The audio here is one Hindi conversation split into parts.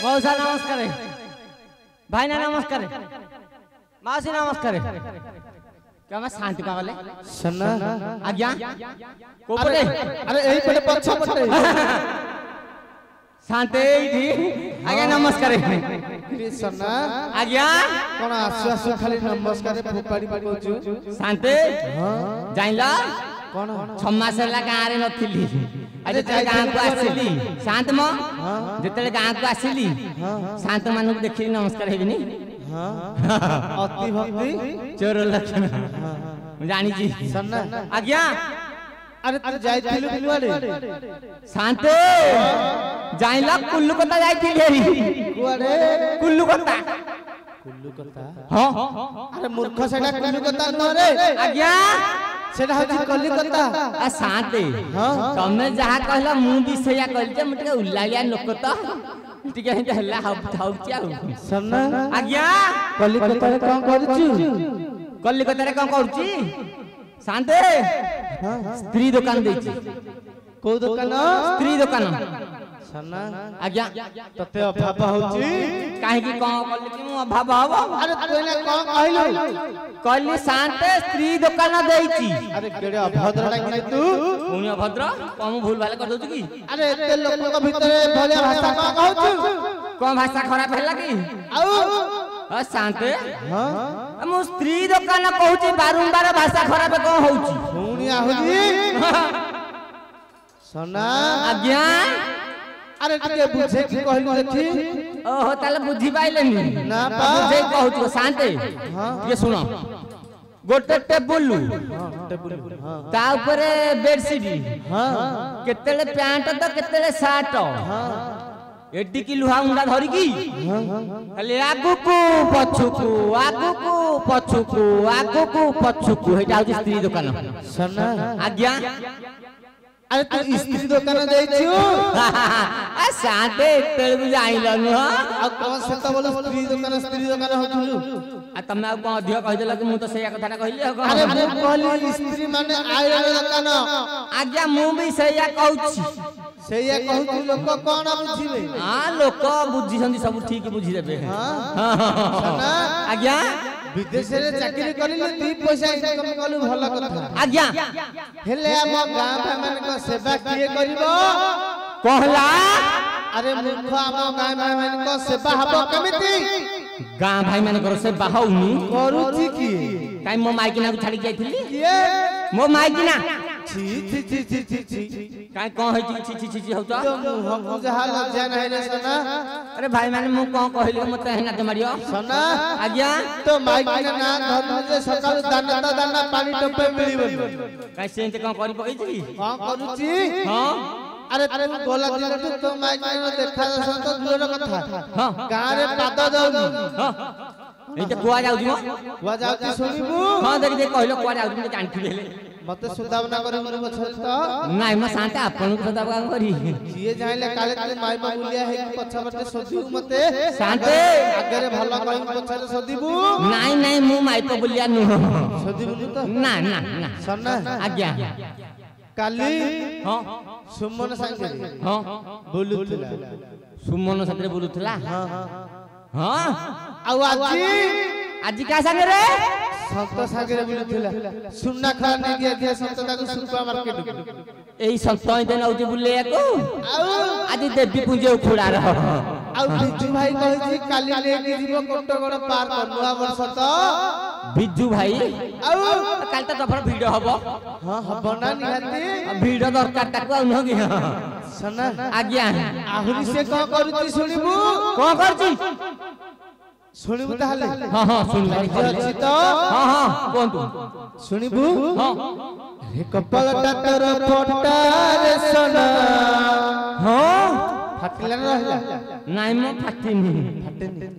मौसा नमस्कार भाई ना नमस्कार मासी नमस्कार क्या मैं शांति पावले सन्ना आज्ञा कोपटे अरे यही पटे पछ पटे शांति दी आज्ञा नमस्कार सन्ना आज्ञा कोन आसु आसु खाली नमस्कार फोपाड़ी पकोछु शांति जाइला कोन 6 मास ला गां रे नथिली अरे गां को आसिली शांत म जेतले गां को आसिली शांत मानु देखि नमस्कार हेबिनी अति भक्ति चोर लक्षण जानी जी सन्ना आज्ञा अरे तू जाइथिलु बिलवाडे शांते जाइला कुल्लू कता जाइथिली कुआडे कुल्लू कता हां अरे मूर्ख सेटा कुल्लू कता न रे आज्ञा सेटा हथि कलिकता आ शांते तमे जहा कहला मु भी सेया कहल जे मटे उल्लालिया लोक त टिके हिते हल्ला हाउची आ सन्ना आज्ञा कलिकता रे कोन करछु कलिकता रे कोन करछि शांते स्त्री दुकान देछि को दुकान स्त्री दुकान सन्ना आज्ञा तते अभाव होछि काहे की कोन कल्ली कि मु अभाव हबो अरे तोने कोन कहलु कल्ली शांते स्त्री दुकान देछि अरे केडे अभद्रडा कि तू पुण्य भद्र कम भूल भाले कर दोछु की अरे एते लोकक भितरे भले भाषा कोन कहछु कोन भाषा खराब हैला की आउ शांते हां मु स्त्री दुकान कहूची बारंबार भाषा खराब कोन होउची पुणी आहुजी सना आज्ञा अरे टिके बुझे की कहलु देखि ओहो ताले बुझी पाइलेनी ना पा बुझे कहूची शांते ये सुनो गोटे टेबुल हां ता ऊपर बेडशीट हां केतेले पैंट तो केतेले शर्ट हां एडी की लुहा उंडा धरी की खाली आगुकू पछुकू हेटा होची स्त्री दुकान सना आज्ञा अरे तू स्त्री दुकान जाइछु आ साथे तेलगु जाइल न आ कोन से त बोल स्त्री दुकान होथुलु आ तमे आ कोन अधिक कहि देला कि मु तो सेया कथाटा कहिली अरे मु कहली स्त्री माने आयरन दुकान आज्ञा मु भी सेया कहूची सेया कहू लोक कोन बुझिबे हां लोक बुझी संदी सब ठीक बुझी देबे हां सना आज्ञा विदेश रे चाकरी करिले 2 पैसा इनकम कलु भला कथा आज्ञा हेले हम गां भाई को सेवा किए करिवो कहला अरे मूर्ख हम गां भाई को सेवा हबो केमिति गां भाई माने करो से बाहउनी करूची की काई मो माइकिना को छाड़ी जाइथिली किए मो माइकिना छी काई कोन होई छी छी छी होता तो हम जहा लज्जा नहीं रे सना अरे भाई माने मु कोन कहली मते हेना ते मारियो सना आज्ञा तो माइक ना धरनु जे सकाल दाना पानी टपे मिलिबो काई सेंते कोन करि पकै छी कोन करूची हां अरे तू गोला दिन तो माइक ना देखा तो दूर कथा हां गां रे पाद जाउनी हां एते कुआ जाउजी मो कुआ जाउची सुनिबू हां देख दे कहलो कुआ जाउजी मते जानथि हेले मते सुदावना करे मोर पछल तो नाइ म शांत आपन को सदा काम करी जिए जाइले काले तू माई बा बुलिया है कि पछबटे सोदिबू मते शांत आगे रे भलो कहि पछले सोदिबू नाइ मु माई तो बुलिया नु सोदिबू तो ना सन्ना आज्ञा काली हां सुमन संगे हां बोलुथला सुमन साथे बोलुथला हां हां आउ आज का संगे रे संत सागरे बोलुथला सुन्ना खा ने गया संत ताको सुपा मार्केट एई संत इते नउती बुले को आउ आज देवी पूजे उखुड़ा रह आउ बिजू भाई कहि काली लेके जीवो कोटगड़ पार करनुआ वर्ष तो बिजू भाई आउ काल त तफर भिडियो हबो हां हबो ना निहाती भिडियो दरकार ताको आ न कि सना आज्ञा आहुरी से को करूची सुनिबू कोन करची सुनिबू ताले हां सुनबारी अछि तो हां कोंतु सुनिबू हां रे कपालटा तोर फोटा रे सना हां फाटिला रहला नाइ म फाटिनी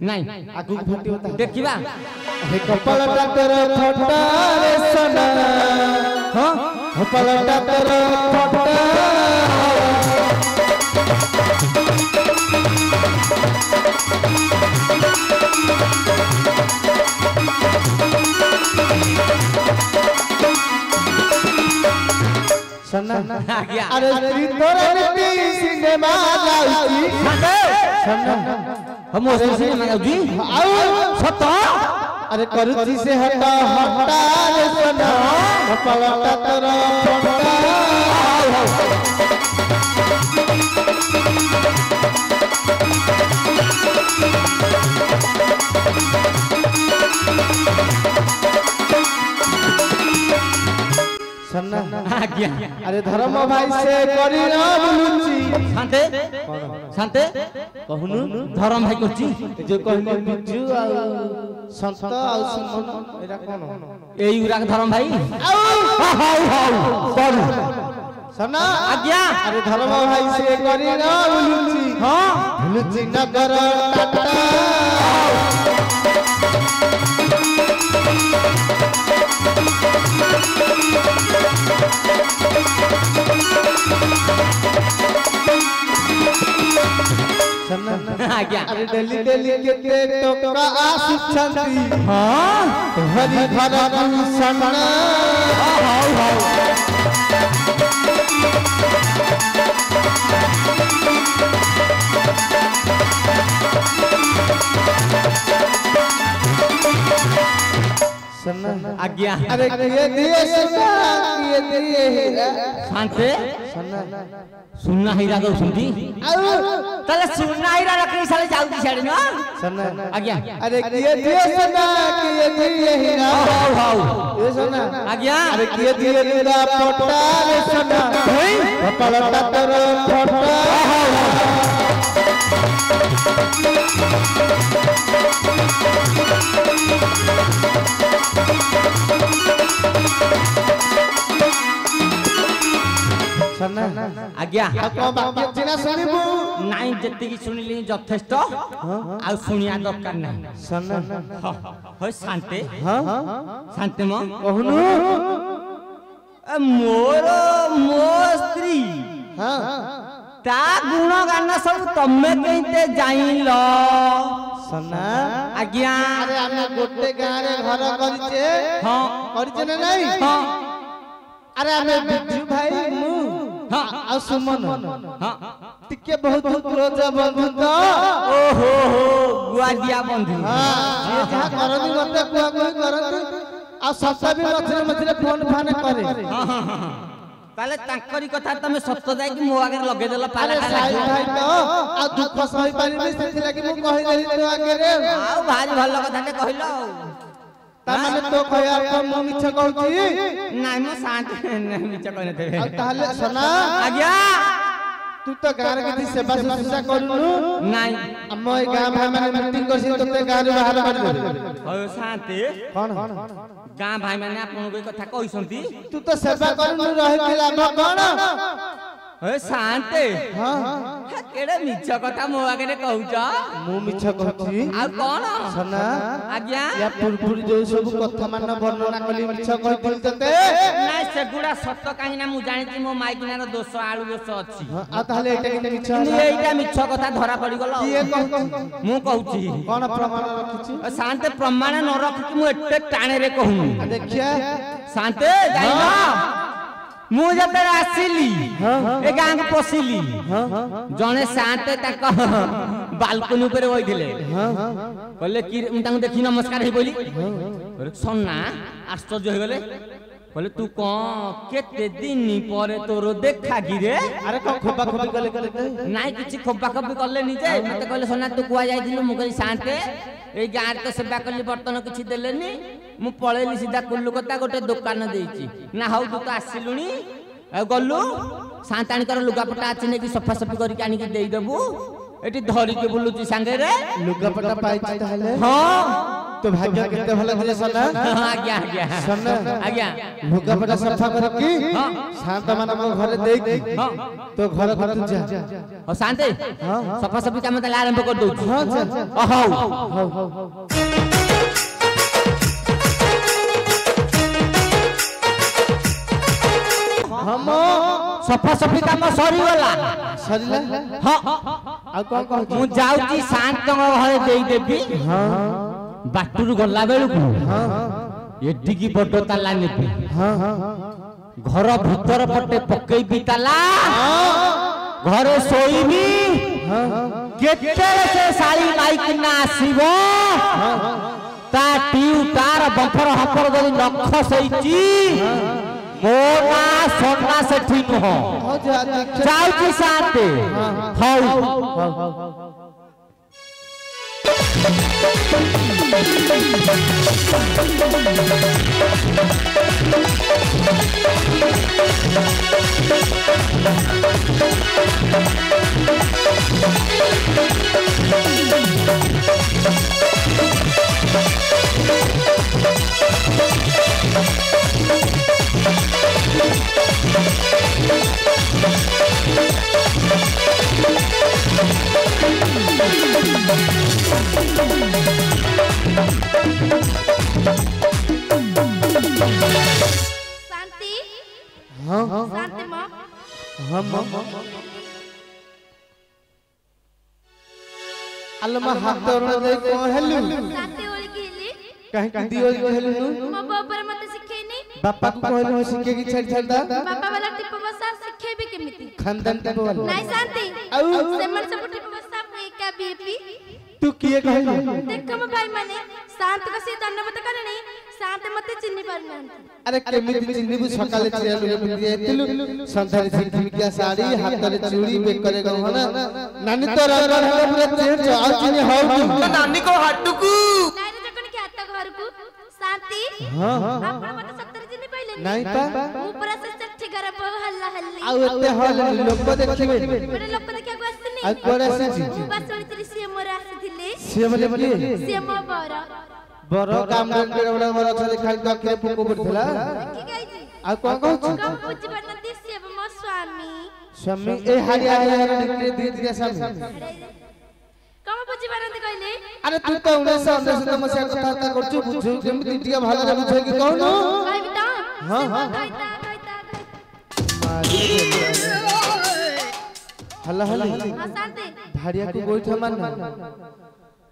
नाइ आगु फाटियो ता देखिबा रे कपालटा तोर फोटा रे सना हां कपालटा तोर फोटा सन्ना आ गया अरे तोरे सिनेमा लाउची हम ओसे माने जी सत अरे करुची से हटा हटा रे सोना पलटा तोरा पलटा सन्ना आज्ञा अरे धर्म भाई से करी ना बुलुची शांते शांते कहनु धर्म भाई करची जो कहले बिजू आ संत आ सुमन एरा कोन एई उरा के धर्म भाई हाउ हाउ करू सन्ना आज्ञा अरे धर्म भाई से करी ना बुलुची हां बुलुची नगर टाटा आज्ञा अरे डेली डेली केते टोका आसुछंती हां हरि घर सन्ना हाउ हाउ सन्ना आज्ञा अरे ये दिए सन्ना ये दिए हीरा शांते सन्ना सुनना हीरा दो सुनती तले सुनना हीरा रखनी साले जाऊती छाड़ी ना सन्ना आज्ञा अरे ये दिए सन्ना ये दिए हीरा हाउ हाउ ये सन्ना आज्ञा अरे ये दिए हीरा फोटा रे सन्ना पलटा तोर फोटा सन्ना आज्ञा को बाकी चिना सुनिबू नाई जत्ती की सुनिली यथेष्ट आ सुनिया दरकार नाही सन्ना होय शांते हां शांते म कहनु मोर मो स्त्री हां ता गुण गान सब तमे कहिते जाइल सन्ना आज्ञा अरे आमे गोटे गां रे घर करिचे हां करिचे ना नहीं हां अरे आमे बिजू भाई मु हां आ सुमन हां टिके बहुत क्लोज बंधु तो ओहो हो गुआदिया बंधु हां ये जहां करनी मते कुआ कुई करनी आ सत्ता भी मछरे मछरे फोन फाने करे ताले तांकरी कथा तमे सत्य जाय कि मो आगे लगे देला पाला अरे साई भाई तो आ दुख सही पारिबे सेति लागि मु कहि देली तो आगे रे आ भारी भल कथाटे कहिलो ता माने तो कहया तो मु मिछ कहूची नाइ मो शांत मिछ कहने देबे आ ताले सुना आज्ञा तू तो गार के सेवा शुश्रूषा करनु नाइ हम ए गां भाई माने मीटिंग करसी तते गां रे बाहर कर दे होय शांति कोन गां भाई माने आपन कोई कथा कहिसंती तू तो सेवा करनु रहि के लाभ कोन होय शांति हां केडे मिछ कथा मो आगे रे कहउछ मु मिछ कहूची आ कोन सुना आज्ञा या पुरपुर जो सब कथा मान वर्णना कली मिछ कहतील तते नाइ सेगुडा सत्य काहि ना मु जानिछि मो माइकिनार दोष आळु दोष अछि आ ताले एटा कि मिछ কিন্তু এইটা মিছ কথা ধরা পড়ি গল কিয়ে कहूची মু কହୁছি कोन प्रमाण रखिची শান্তে প্রমাণ ন রখি মু এতে টাণে রে কহুনি देखिए শান্তে যাইবা মু যেতে আসিলি এ গাঁ পশিলি জনে শান্তে তাক বালকনি উপরে বইছিলে কলে কি তাଙ୍କୁ দেখি নমস্কার হেই বলি সন্না আশ্চর্য হয়ে গলে বলে তু কেতে দিন পরে তোর দেখা গিরে अरे को खोबा खोबी कले कले নাই কিছু খোপা খোপি করলে নিজে মতে কইলে সোনা তু কুয়া যাইছিলু মু কই শান্তে এই গাঁর তো সেবা করলি বর্তন কিছু দেলেনি মু পড়েলি সিধা কুল্লু কথা গোটে দোকান দেইছি না হাউ তু তো আসিলুনি গলু শান্তানি কর লুগাপটা আছে নেকি সফা সফি করি আনিকি দেই দেবু এটি ধরিকে বুলুছি সাঙ্গে রে लुगापटा पाइची ताले हां तो भाग्य केते भले करे सना आज्ञा आज्ञा सना आज्ञा लुगापटा सफा कर की शांत मान को घरे देई की तो घर घर तू जा ओ शांते सफा सफी काम त आरंभ कर दउ हां जा ओ हाउ हम सफा सफी काम सरी गला सरिला हां आ को को मु जाउची शांत घरे देई देबी हां बाटुरु गला बेलुकु हां एडी की बड्ड ताला नेबी हां घर भीतर पटे पकेई भी ताला घरे सोईबी ଯେତେବେଳେ ସେ ଶାଳି ମାଇକି ନା ଆସିବ ତା ଟିଉ ତାର ବମ୍ଫର ହମ୍ପର ଯଦି ନଖ ସେଇଛି ମୋ ନା ସନ୍ନା ସେଠି ନୁହଁ ଯାଉଛି ସାତେ ହଉ शांति हां शांति मां अल्लाह हाथ तोरण दे को हेलु शांति ओली गेली कहीं दियो हेलु मो बापर मते सिखेनी बापा को कहलु सिखे की छड़ छड़दा बापा वाला टिप बसा सिखेबे केमिति खानदान टिप वाला नहीं शांति आउ सेमन सब टिप बसा एका बीपी तू किए कहलु देख म भाई माने शांत का से धन्यवाद करनी शांत मते चिन्नी पारना अरे केमिति चिन्नीबु सकाले चियालु पिंदी एतिलु संधारी झिमकिया साड़ी हाथरे चूड़ी बेकरे गहना नानी तो रंग रंग पूरा चेंज आ चिन्नी हो नानी को हाटुकू नानी जकन के आता घर को शांति हां आपण मते 70 चिन्नी पाइले नहीं पा ऊपर से सच्ची घर पर हल्ला हल्ली आउ एते हल लोक देखिबे बड़े लोक देखिया को आसनी आ कोड़े आसी बस ओली सीएम मोर आसीथिले सीएम ले सीएम बर बरो काम करे बड़ा बड़ा छले खाली अखरे पुको पड़थला की गई आ कोन कहू कम बुझ बनती सीएम मो स्वामी स्वामी ए हारिया निकले दी दिया स्वामी कम बुझ बनती कहले अरे तू तो 1999 मसिया कथा करछु बुझु केमिति टिका भाला बुझै कि कहू कहबी त हां हां कहता हल्ला हल्ला हां शांति भाड़िया को गोइठा मानना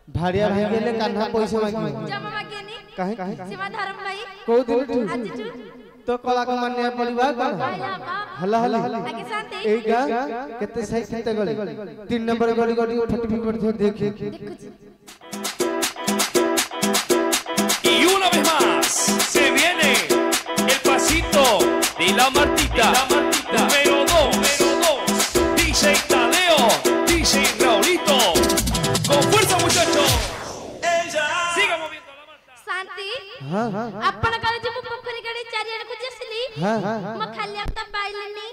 भाड़िया भाई गेले कान्हा पैसा मांगी जमा मागेनी काहे सेवा धर्म भाई को दिन आज तू तो कला को मान्य परिवार कोन हल्ला हल्ला आगे शांति ए गा केते सही केते गली 3 नंबर गली गली 35 पर देखि देखु Y una vez más se viene el pasito de la Martita, número 2, DJ Tadeo, DJ Raulito, con fuerza muchachos, siga moviendo la Marta. शांति हां हां आपण काले जब पोखरी गाडी चारियाड को जसली हां म खाली आता पाइलनी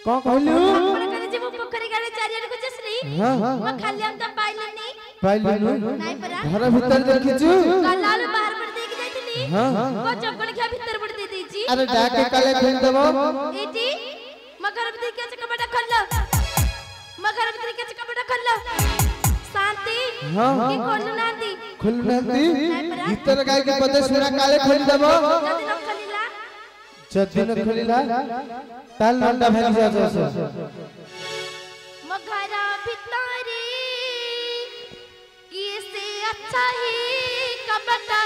को कहलु आपण काले जब पोखरी गाडी चारियाड को जसली हां हां म खाली आता पाइलनी पाइलु नाही परा घर भीतर देखिछु कलाल बाहर पर देख जाइतली हां को चपड़ के भीतर पड़ दे देची अरे डाके काले खेल देबो एटी मगर अब देख के कपड़ा खोल मगर अब देख के कपड़ा खोल शांति हां की खोल ना दी खुलनती भीतर गाय के पदे सुरा काले खेल देबो जदी न खोलिला जदी न खोलिला ताल लंडा भागी जा मगर भीतर की से अच्छा ही कपड़ा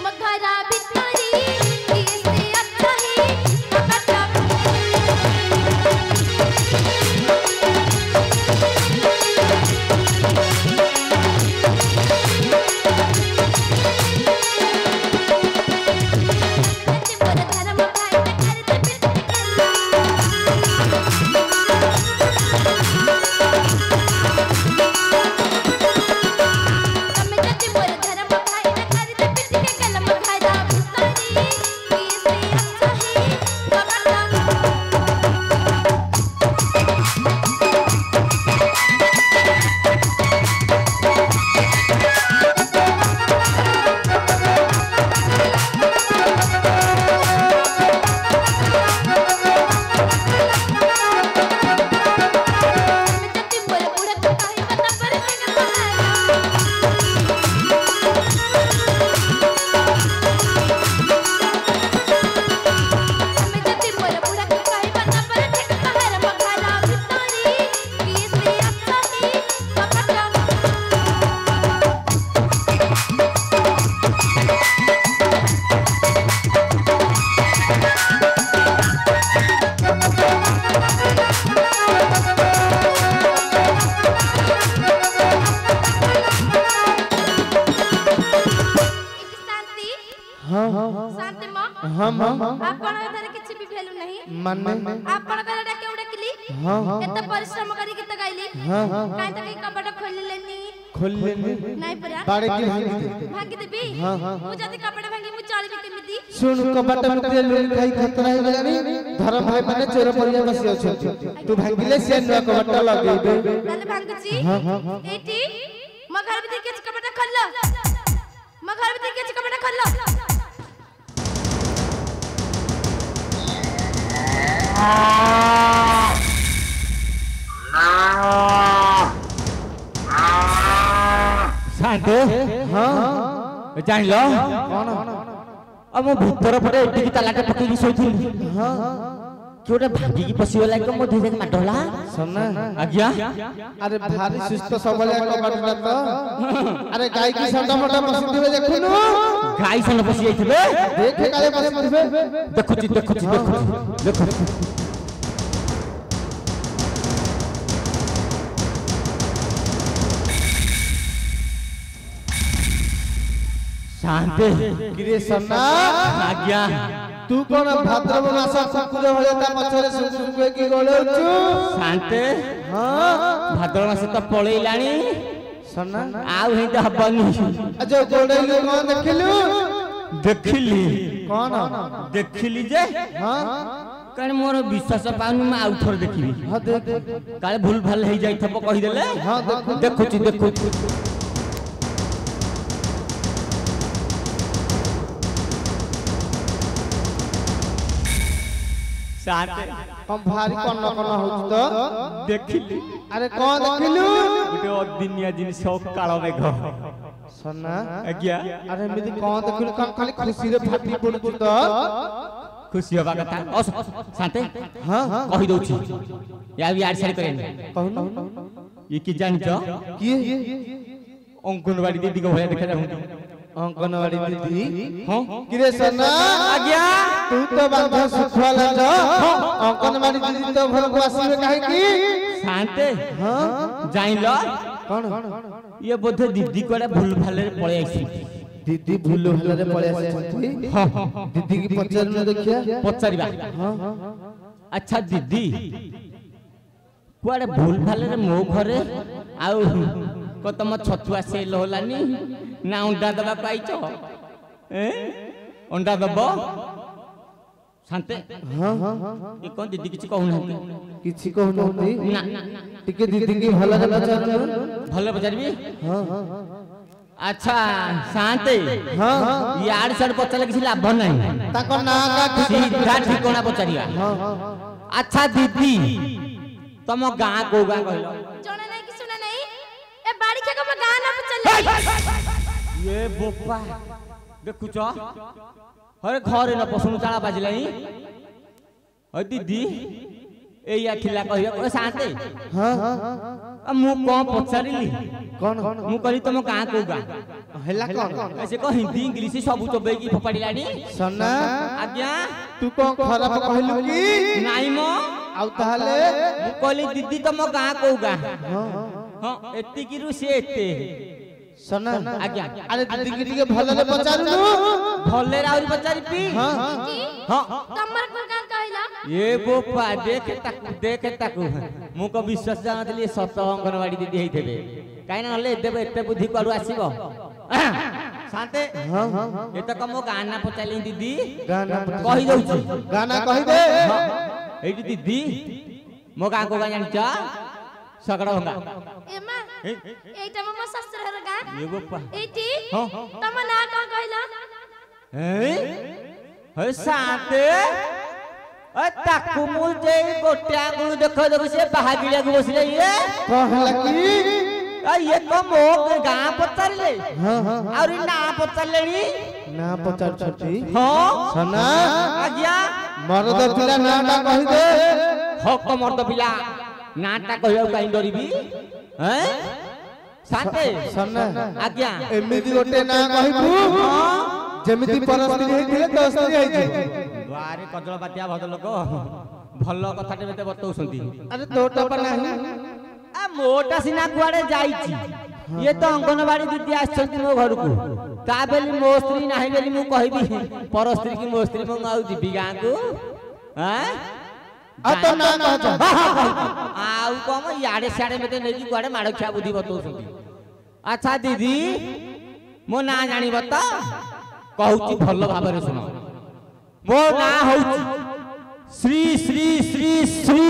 मगरा भितरी किसे अच्छा ही कपड़ा हम आपण घर किछि भी भेलु नहीं माने आपण घर डाके उडकली हां एत परिश्रम करी गीत गाइली हां काई त कई कपड़ा खोललेनी खोल लेनी नहीं परा बाड़े की भांगी देबी हां मु जदी कपड़ा भांगी मु चलबी केमिति सुन कपट मुते लुई खाई खतरा हे गलानी धर्म भाई माने चोर परिया बसी अछंती तू भांगिले से नुआ कपट लगेबे ताले भांगची एटी म घर भीतर के कपड़ा खोललो म घर भीतर के कपड़ा खोललो शांत हां जान लो कोन अब मो भीतर पटे एटी तालाटे पकेई सोइथि हां क्योंटा भागी की पसी वाला को मो धीरे माटला सुनना आज्ञा अरे भारी सुस्त सबले कपट तो अरे गाय की संडा मोटा पसी दिबे देखुनु गाय सन पसी आइथिबे देख काले पसी दिबे देखुची शांत गिरे सन्ना आज्ञा तू कोन भाद्रव मास कुकुर भले ता पछरे सुकुए की गळौछु शांत हां भाद्र मास तो पळेइलाणी सन्ना आउ हे त हबनी अजो गोड़ैलु कोन देखिली कोन देखिली जे हां कारण मोर विश्वास पाउनु म आउ थोर देखिबी हां देख काले भूल भाल हे जाई थप कहि देले हां देखुची शांत हम भारी कोन होछ तो देखिली अरे कोन देखिलु गुटे अदिनिया जिनिस काळ मेघ सन्ना आज्ञा अरे मिदी कोन देखिलु कोन खाली खुशी रे फाटी पडछु तो खुशी होबा कथा शांत हां कहि दउची या यार सारी करेन कहू ये की जानछो की अंगनवाड़ी दीदी को भया देखा जाऊ अंगनवाड़ी दीदी हां किरे सन्ना आज्ञा तू तो बांध सुखवाला जो अंगनवाड़ी दीदी तो घर को आसीबे काहे की शांत हां जाइलो कोन ये बोधे दीदी कोडा भूल भाले पळे आइसी दीदी भूल भाले रे पळे आछंती हां दीदी की पचार न देखिया पचारिबा हां अच्छा दीदी कुआडे भूल भाले रे मो घरे आउ को तम छतुआ सेल होलानी ना अंडा दबा पाइछो अंडा दबो शांते हां ये कोन दीदी किछ कहू ना किछि कहू नथि ना टिके दीदी की भला रे पचार भले बजारबी हां अच्छा शांते हां यार सर पचले किछ लाभ नहीं ताको ना का सीधा ठिकाना पचारिया हां अच्छा दीदी तम गां को गां कहलो जणे नहीं कि सुने नहीं ए बाड़ी के को गां ना चले ये बोपा देखुछ अरे घरे न पसुनु चाला बाजलाई अ दीदी एया खिला कहियो ओ शांते हां मु कोन पचारिली कोन मु कहि तम गां को गां हैला कोन ऐसे को हिंदी इंग्लिश सब चबे की फपाडिलानी सन्ना आज्ञा तू कोन खराब कहलु की नाई मो आउ ताले मु कहली दीदी तम गां को गां हां हां एत्ती की रु से एते सन्ना आज्ञा अरे दीदी की टिके भला रे पचारनु भले राउरी पचारिपी हां हां तमर को गां कहला ये बोपा देख ताकू मु को विश्वास जानतली सत अंगनवाड़ी दीदी हेइथेबे काई ना हले देबे एते बुद्धि करू आसीबो शांते हां एत कमो गाना पचाली दीदी गाना कहि दउछु गाना कहि दे एटी दीदी मो गां को गां जानचा सगड़ा भंगा ए मां एटा मो ससुर हर गां ये बोपा एटी हां तम ना का कहला हे शांते अ ताकू मुझे गोटे आंगुल देखो से बाहागिलिया को बसले ये कहला की ये तो मो गां पचारले हां और ना पचारलेनी ना पचार छठी हां सना आज्ञा मरद पिला नाटा कहि दे हक मर्द पिला नाटा कहियो काई डरिबी हैं साथे सना आज्ञा एमिदी गोटे ना कहिबू जेमिति परस्त्री हेतिले तो स्त्री हेति बारे कजळ बातिया भद लोक भल कथाटे मते बतौसंती अरे तोटा पर नाही आ मोटा सिना कुआडे जाईची ये तो अंगनवाड़ी दीदी आछंती मो घर को ता बेली मो स्त्री नाही बेली मु कहबी पर स्त्री की मो स्त्री मु आउ जीबी गां को हैं आ तो ना कह आउ कम याडे साडे मते नै की गुआडे माडो खिया बुद्धि बतौसंती अच्छा दीदी मो ना जानि बत कहूची भलो भाबरे सुनो मो ना होची श्री श्री श्री श्री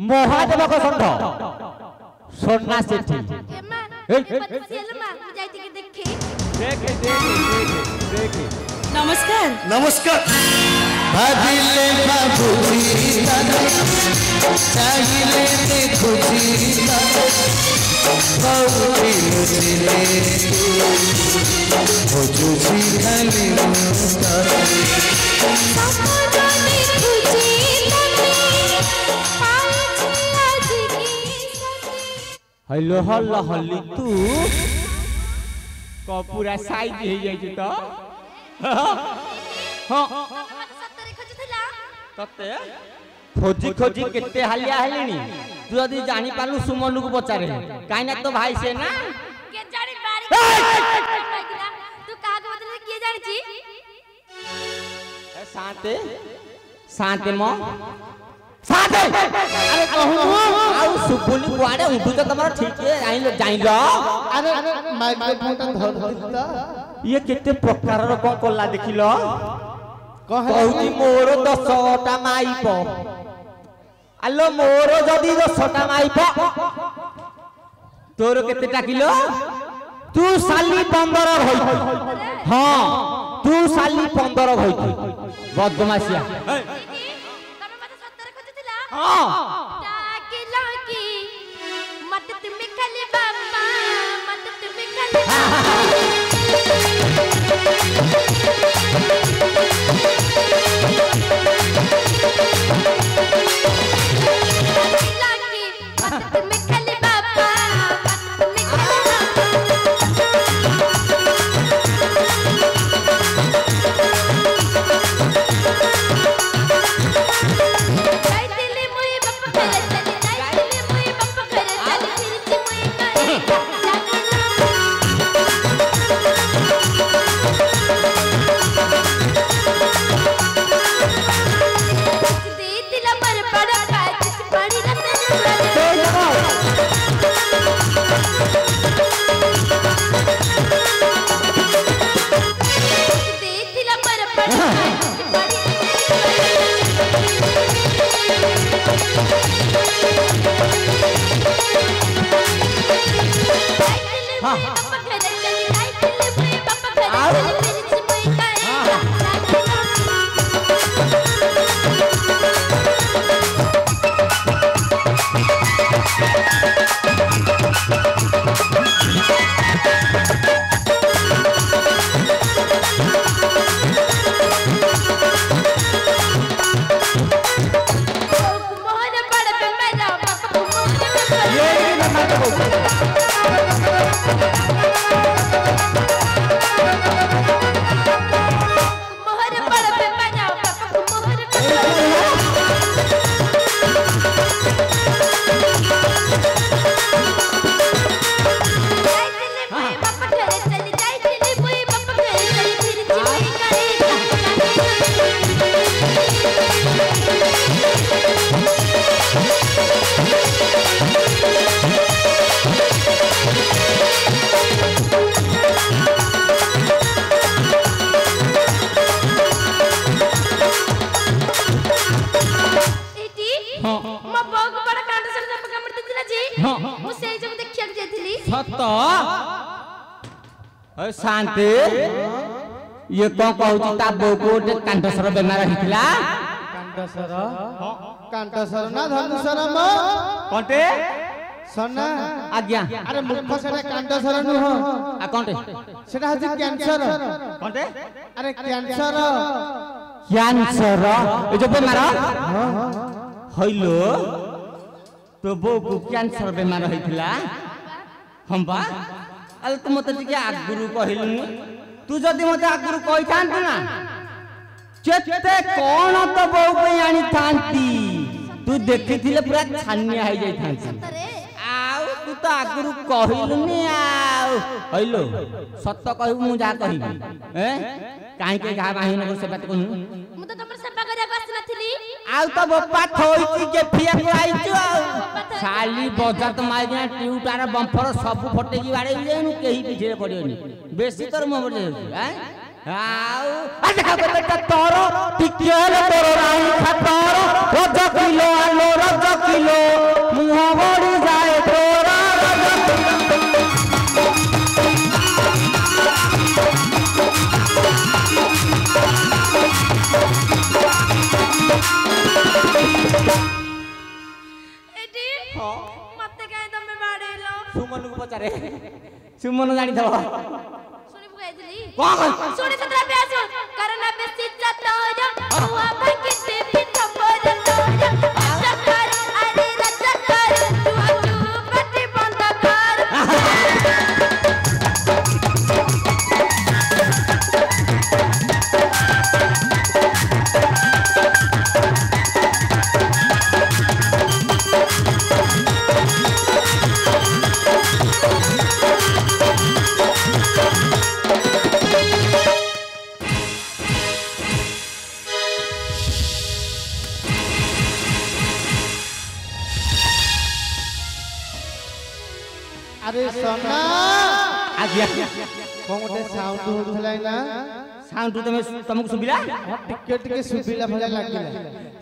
महादेव को संघ सोना सेठी एमा बदसियल मां जाई के देखे देखे नमस्कार नमस्कार भागिले बाबूजी चाहिए देखुजी बाबूजी मुझे हो जुजी खाली सपनानी खुजी तने पाछी आज की हेलो हल्ला हल्ली तू को पूरा साइज हे जाई तो हां सत्तरे खोजुथिला तते खोजी खोजी केते हालिया हेलिनी तू यदि जानि पालु सुमनु को पचारे काई ना तो भाई से ना के जानी बारी तू काग बदले के जानी छी साते साते मो साते अरे कहू आउ सुपुली कुआडे उठू तो तमरा ठीक है आइलो जाइलो अरे माइक्रोफोन ता धर दिता ये केते प्रकार रो को कोला देखिलो कह कहूची मोरो 10टा माइप आलो मोरो जदी 10टा माइप तोर केतेटा किलो तू साली 15 होई हां तू साली 15 होई बदमाशिया तमे मते सत्तरे खोजुथिला हां किलो की मत तुम खाली बाबा मत तुम खाली लागी मत तुम खाली बाबा मत तुम जाई दिले मुई बाप करे चली जाई दिले मुई बाप करे चली फिर ची मुई करे दे दिला पर बड़ा काज बड़ी रतन दे दिला पर बड़ा काज बड़ी मोहन बड़ पे मेरा बाप मोहन ये मोहन बड़ पे मेरा बाप मोहन जाई दिले मुई बाप करे चली जाई दिले मुई बाप करे चली फिर ची मुई करे एटी म बग बड़ कांड से जब कमर दिला जी मु सेई जब देखिया के जेथिली सत ए शांति ये को कहूची ता बोकोट कांटसर बेमार हितला कांटसर ना धनुसर म कोंटे सना आज्ञा अरे मुख सेटा कांटसर नुह आ कोंटे सेटा हछि कैंसर कोंटे अरे कैंसर कैंसर ए जो बेमार हइलो तो बोको कैंसर बेमार हितला हम बा अल तू मते टिके आगुरु कहिलु तू जदी मते आगुरु कहि थांत ना केते कोन तो बौ पे आनी थांती तू देखिथिले पूरा छानिया हो जाई थांती सतरे आउ तू तो आगुरु कहिलुनी आउ हइलो सत्य कहू मु जा कहिबी काहे के घा बाहिन को सेवा कहू मु तो तमर सेवा करिया आसी नथिली आउ तो बप्पा थोइची के फिया को आइछु आउ खाली बजात माइना ट्यूटार बम्फर सब फटे की बाड़े जेनु केही पीछे पड़ियोनी बेसी तोर मो बजे हैं आउ आ देखा बेटा तोर टिकेल तोर राई खातर रज किलो आलो रज किलो मुह बड़ी जाए तोर एडी मते काहे तमे बाड़ेलो सुमन को पचारे सुमन जानी थबो सुनी बुगाइली कोन सुनी सतरा प्यास करना बेसी जाता जा हुआ बकिते भी थपर तो जा चक्कर अरे चक्कर तू पट्टी बंद कर अरे सोना आ गया कोन गोटे साउंड होथलै ना साउंड तुमको सुबिला टिके टिके सुबिला भले लागिला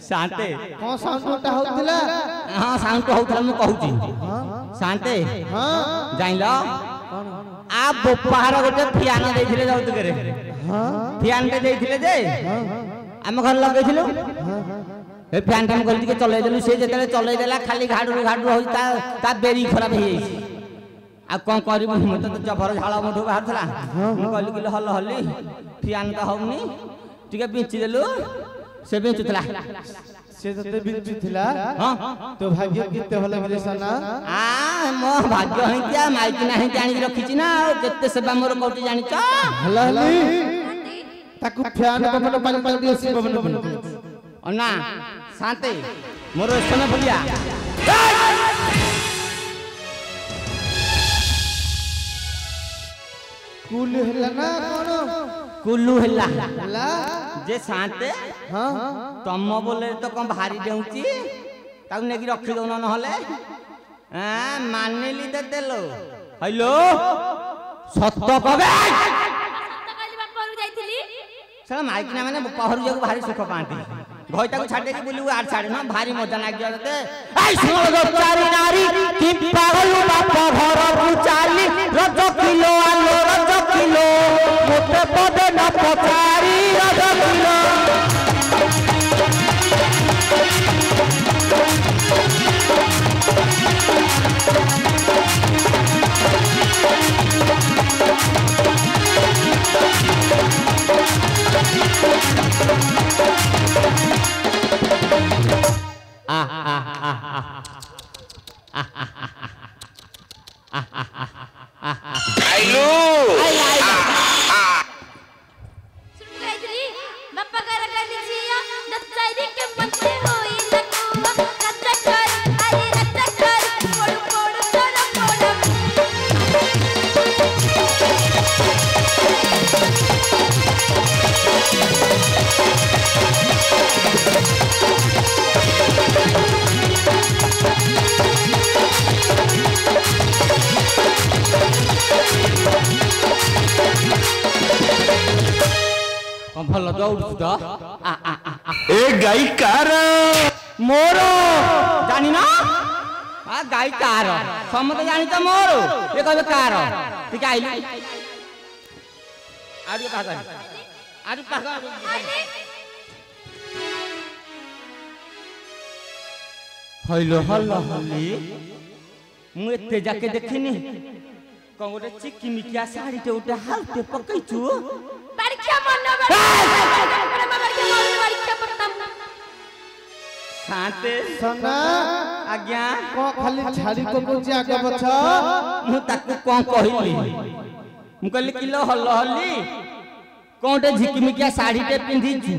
शांते कोन साउंड होता होथला हां साउंड तो होथला मु कहूची शांते हां जाइलो आ बप्पार गोटे फियान देथिले जाउत करे हां फियान ते देथिले जे हम घर लगेथिलु ए फैन टाइम गलती के चलै देलु से जेतले चलै देला खाली घाडू होई ता बेरी खराब हे जाई आ कोन करबो मत तो जबर झाला मुठो बाहर थला मु कहली कि हल हल्ली फियान त होउनी ठीक बिंची देलु से बिंचुतला से जते बिंचु थिला हां तो भाग्य किते भले भले सोना आ मो भाग्य है क्या माइक नाही जानि रखिची ना केते सेवा मोर कोटी जानि छ हला हली ताकू फैन पवन पानी पानी दियो सी पवन पवन अन्ना शांति मोर समय भलिया कुल हला ना कोन कुल्लू हल्ला हला जे शांते हां तम बोले तो कौन भारी डेउची ताऊ नेकी रखी दउन नहले हां मानिली दे देलो हेलो सत्य कबे सत्ता काली बाप पर जाईथिली साला माइक ना माने पहरु जको भारी सुख पांती घइटा को छाडे की बुलु आठ छाडे ना भारी मजा लाग जते आई सुनो गो चारी नारी की पागल बाप घर पुचाली रज किलो आलो रज किलो मोटे पदे न पचारी रज किलो सुन बुगाइली बापा कर छिया नचाई के मते होई लगुवा चक्कर अरे चक्कर पोड़ पोड़ तोर पोड़ भल दौड़ ए गाई कार मोर जानी ना आ गाई कार समते जानी त मोर ए कहबे कार ठीक आइली आडु पागा हइलो हल्ला हल्ली मु एते जाके देखिनी कोन गोटे चिकी मिकिया साड़ी ते उठे हालते पकैछु बारिखा मन बारिखा पड़तम शांते सोना आज्ञा को खाली छाड़ी को कोची आगे बछ मु ताकू कोन कहिली मु कहली किलो हल्ला हल्ली कोटे झिकमिकिया साड़ी ते पिंधी छु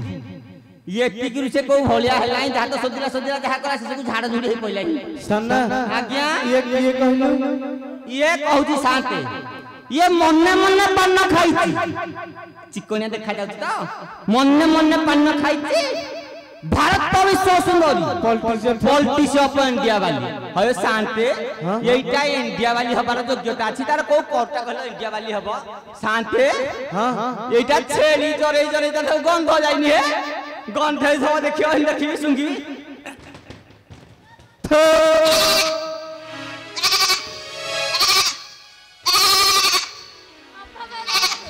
ये टिकरु से को भलिया हलाई जा तो सदिला जहा करा से को झाड़ झुड़ी होई पइलाई सन्ना आज्ञा ये कहलु ये कहूची शांति ये मन्ने मन्ने पान खाइची चिकनिया देखा जाउछ तो मन्ने मन्ने पान खाइची भारत तो विश्व सुंदरी पॉलिटिशियन ऑफ इंडिया वाली हय शांति एटा इंडिया वाली हबार योग्यता अछि तार को कोर्टा कहलो इंडिया वाली हबो शांति एटा छेली जरे जरे त गंध जाइनी हे गंध सब देखियो देखि सुंगी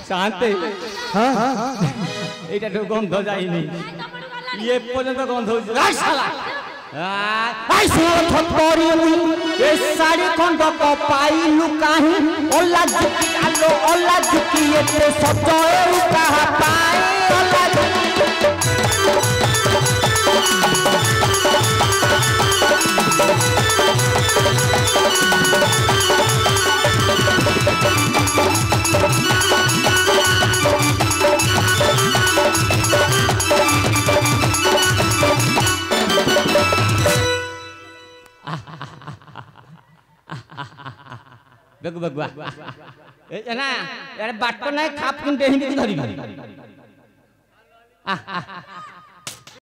शांति एटा तो गंध जाइनी ये पर्यंत गंध हो साला आई सुनो थोड़ी ए साड़ी खंड को पाइलु काहे ओला झुकी आलो ओला झुकी एते सजए कहा पाए ओला बेगु बगुआ ए ना यार बाट नै खाप किन देहिनी धरिबी